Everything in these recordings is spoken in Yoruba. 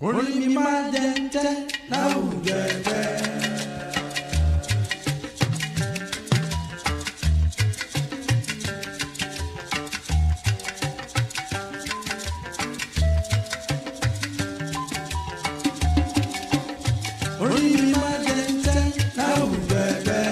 orí mi máa jẹ jẹ́ láwùjọ ẹgbẹ́. Orí mi máa jẹ jẹ́ láwùjọ ẹgbẹ́.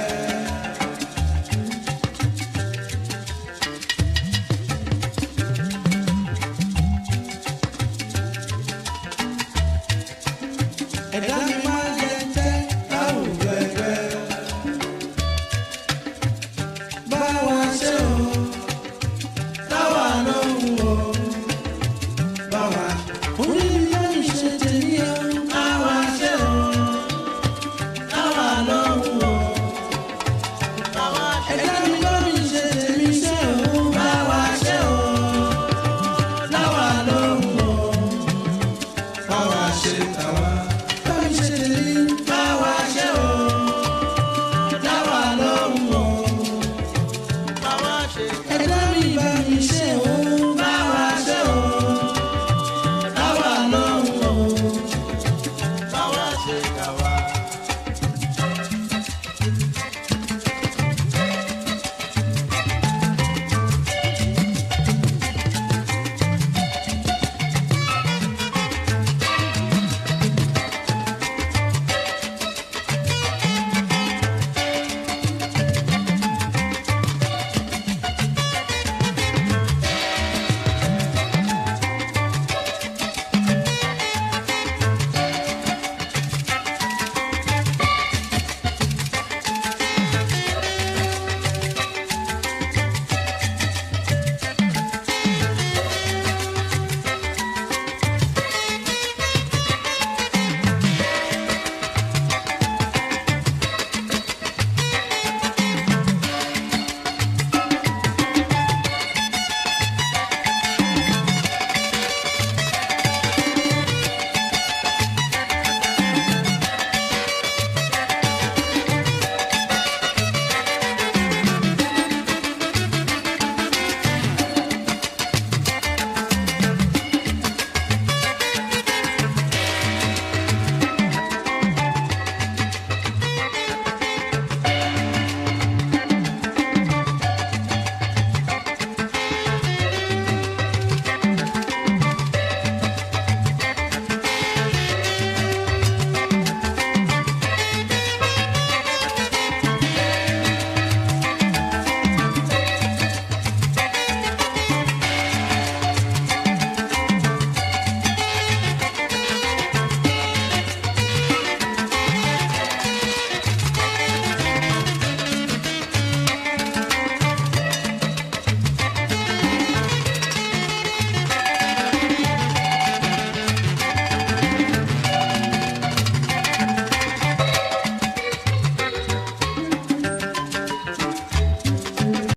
Ẹ̀dá mi máa jẹ jẹ́ láwùjọ ẹgbẹ́. Báwa ṣe o, táwa lóhùn o. Báwa orí mi máa ń ṣe tèmi o. Báwa ṣe o, táwa lóhùn o. Ẹ̀dá mi máa ń ṣe tèmi ṣe o. Báwa ṣe o, táwa lóhùn o. Báwa ṣe.